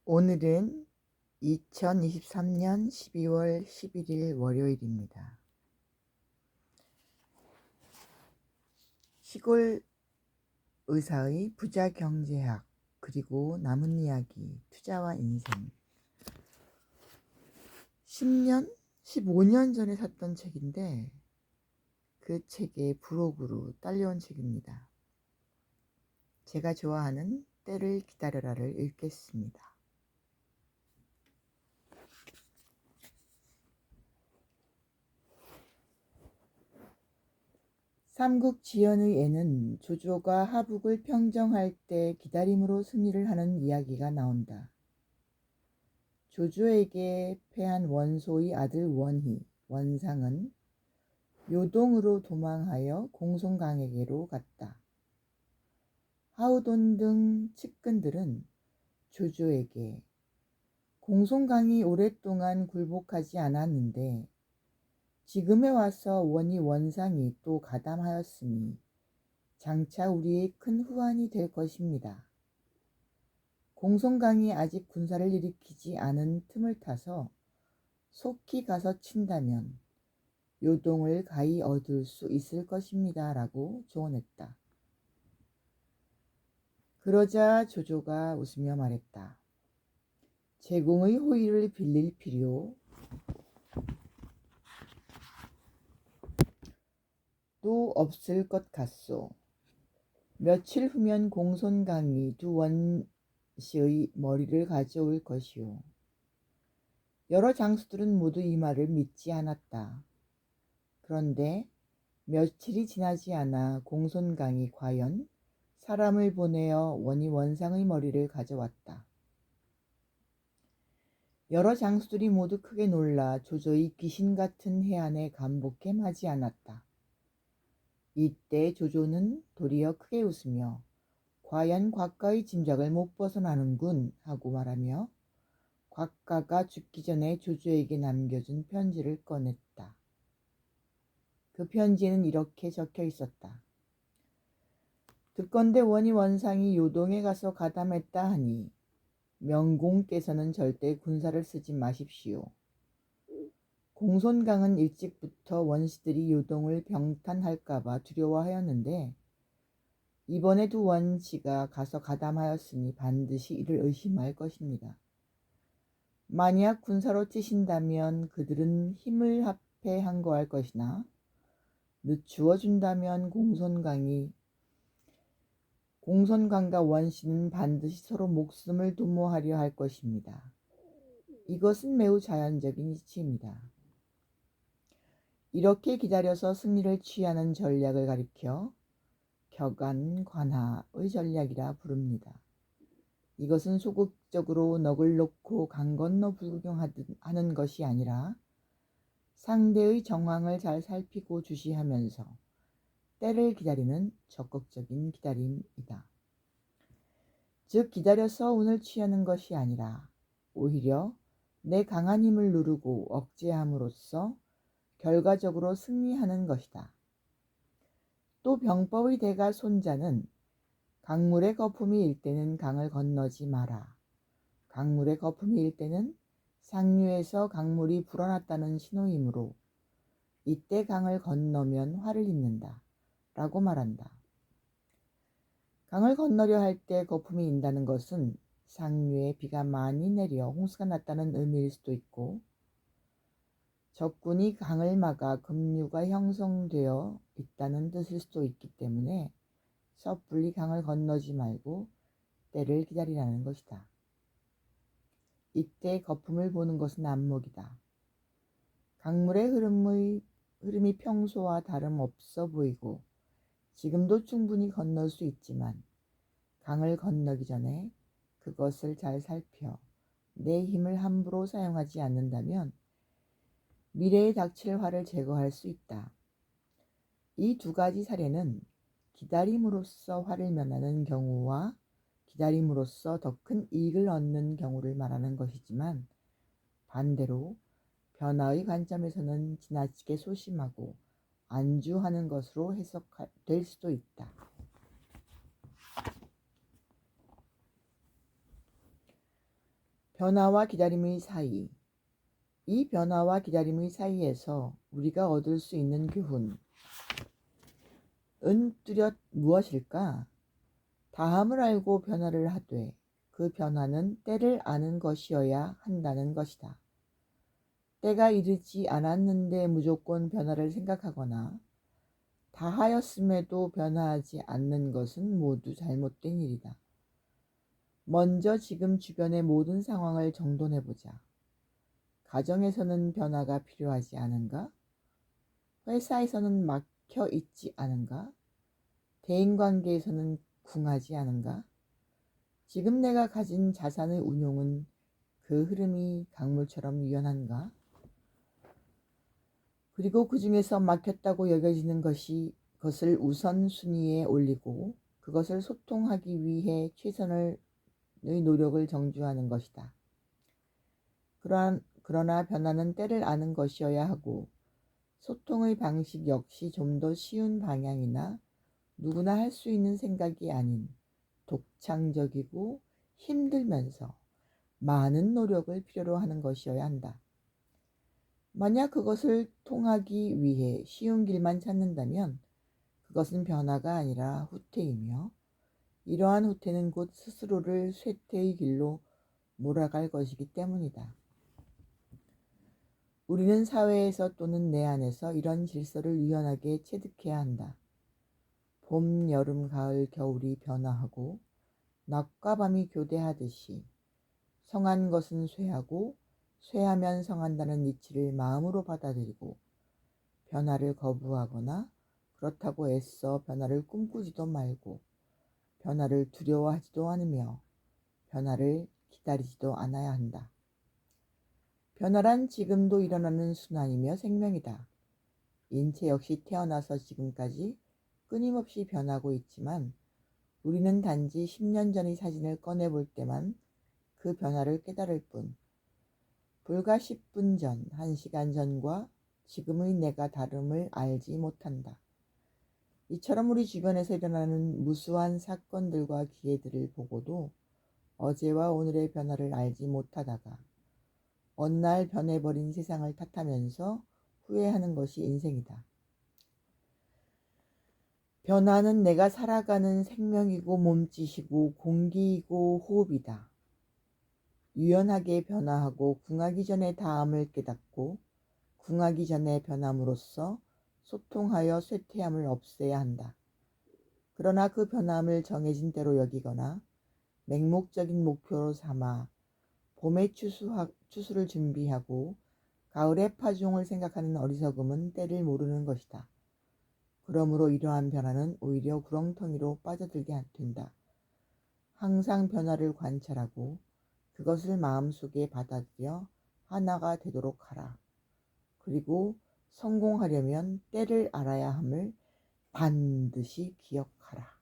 오늘은 2023년 12월 11일 월요일입니다. 시골 의사의 부자 경제학 그리고 남은 이야기 투자와 인생 10년, 15년 전에 샀던 책인데 그 책의 부록으로 딸려온 책입니다. 제가 좋아하는 때를 기다려라를 읽겠습니다. 삼국지연의 애는 조조가 하북을 평정할 때 기다림으로 승리를 하는 이야기가 나온다. 조조에게 패한 원소의 아들 원희, 원상은 요동으로 도망하여 공손강에게로 갔다. 하우돈 등 측근들은 조조에게 공손강이 오랫동안 굴복하지 않았는데 지금에 와서 원희 원상이 또 가담하였으니 장차 우리의 큰 후환이 될 것입니다. 공손강이 아직 군사를 일으키지 않은 틈을 타서 속히 가서 친다면 요동을 가히 얻을 수 있을 것입니다. 라고 조언했다. 그러자 조조가 웃으며 말했다. 제공의 호의를 빌릴 필요도 없을 것 같소. 며칠 후면 공손강이 두 원시의 머리를 가져올 것이오. 여러 장수들은 모두 이 말을 믿지 않았다. 그런데 며칠이 지나지 않아 공손강이 과연 사람을 보내어 원희 원상의 머리를 가져왔다. 여러 장수들이 모두 크게 놀라 조조의 귀신 같은 해안에 감복해 마지 않았다. 이때 조조는 도리어 크게 웃으며 과연 곽가의 짐작을 못 벗어나는군 하고 말하며 곽가가 죽기 전에 조조에게 남겨준 편지를 꺼냈다. 그 편지에는 이렇게 적혀 있었다. 듣건대 원희 원상이 요동에 가서 가담했다 하니 명공께서는 절대 군사를 쓰지 마십시오. 공손강은 일찍부터 원시들이 요동을 병탄할까봐 두려워하였는데 이번에 두 원시가 가서 가담하였으니 반드시 이를 의심할 것입니다. 만약 군사로 치신다면 그들은 힘을 합해 항거할 것이나 늦추어 준다면 공손강과 원시는 반드시 서로 목숨을 도모하려 할 것입니다. 이것은 매우 자연적인 이치입니다. 이렇게 기다려서 승리를 취하는 전략을 가리켜 격안관하의 전략이라 부릅니다. 이것은 소극적으로 넋을 놓고 강 건너 불구경하는 것이 아니라 상대의 정황을 잘 살피고 주시하면서 때를 기다리는 적극적인 기다림이다. 즉 기다려서 운을 취하는 것이 아니라 오히려 내 강한 힘을 누르고 억제함으로써 결과적으로 승리하는 것이다. 또 병법의 대가 손자는 강물의 거품이 일 때는 강을 건너지 마라. 강물의 거품이 일 때는 상류에서 강물이 불어났다는 신호이므로 이때 강을 건너면 화를 입는다. 라고 말한다. 강을 건너려 할 때 거품이 인다는 것은 상류에 비가 많이 내려 홍수가 났다는 의미일 수도 있고 적군이 강을 막아 급류가 형성되어 있다는 뜻일 수도 있기 때문에 섣불리 강을 건너지 말고 때를 기다리라는 것이다. 이때 거품을 보는 것은 안목이다. 강물의 흐름이 평소와 다름없어 보이고 지금도 충분히 건널 수 있지만 강을 건너기 전에 그것을 잘 살펴 내 힘을 함부로 사용하지 않는다면 미래에 닥칠 화를 제거할 수 있다. 이 두 가지 사례는 기다림으로써 화를 면하는 경우와 기다림으로써 더 큰 이익을 얻는 경우를 말하는 것이지만 반대로 변화의 관점에서는 지나치게 소심하고 안주하는 것으로 해석될 수도 있다. 변화와 기다림의 사이. 이 변화와 기다림의 사이에서 우리가 얻을 수 있는 교훈은 뚜렷 무엇일까? 다함을 알고 변화를 하되 그 변화는 때를 아는 것이어야 한다는 것이다. 때가 이르지 않았는데 무조건 변화를 생각하거나 다하였음에도 변화하지 않는 것은 모두 잘못된 일이다. 먼저 지금 주변의 모든 상황을 정돈해보자. 가정에서는 변화가 필요하지 않은가? 회사에서는 막혀 있지 않은가? 대인관계에서는 궁하지 않은가? 지금 내가 가진 자산의 운용은 그 흐름이 강물처럼 유연한가? 그리고 그 중에서 막혔다고 여겨지는 것을 우선순위에 올리고 그것을 소통하기 위해 최선의 노력을 정주하는 것이다. 그러나 변화는 때를 아는 것이어야 하고 소통의 방식 역시 좀 더 쉬운 방향이나 누구나 할 수 있는 생각이 아닌 독창적이고 힘들면서 많은 노력을 필요로 하는 것이어야 한다. 만약 그것을 통하기 위해 쉬운 길만 찾는다면 그것은 변화가 아니라 후퇴이며 이러한 후퇴는 곧 스스로를 쇠퇴의 길로 몰아갈 것이기 때문이다. 우리는 사회에서 또는 내 안에서 이런 질서를 유연하게 체득해야 한다. 봄, 여름, 가을, 겨울이 변화하고 낮과 밤이 교대하듯이 성한 것은 쇠하고 쇠하면 성한다는 이치를 마음으로 받아들이고 변화를 거부하거나 그렇다고 애써 변화를 꿈꾸지도 말고 변화를 두려워하지도 않으며 변화를 기다리지도 않아야 한다. 변화란 지금도 일어나는 순환이며 생명이다. 인체 역시 태어나서 지금까지 끊임없이 변하고 있지만 우리는 단지 10년 전의 사진을 꺼내볼 때만 그 변화를 깨달을 뿐 불과 10분 전, 1시간 전과 지금의 내가 다름을 알지 못한다. 이처럼 우리 주변에서 일어나는 무수한 사건들과 기회들을 보고도 어제와 오늘의 변화를 알지 못하다가 어느 날 변해버린 세상을 탓하면서 후회하는 것이 인생이다. 변화는 내가 살아가는 생명이고 몸짓이고 공기이고 호흡이다. 유연하게 변화하고 궁하기 전에 다함을 깨닫고 궁하기 전에 변함으로써 소통하여 쇠퇴함을 없애야 한다. 그러나 그 변함을 정해진 대로 여기거나 맹목적인 목표로 삼아 봄의 추수를 준비하고 가을의 파종을 생각하는 어리석음은 때를 모르는 것이다. 그러므로 이러한 변화는 오히려 구렁텅이로 빠져들게 된다. 항상 변화를 관찰하고 그것을 마음속에 받아들여 하나가 되도록 하라. 그리고 성공하려면 때를 알아야 함을 반드시 기억하라.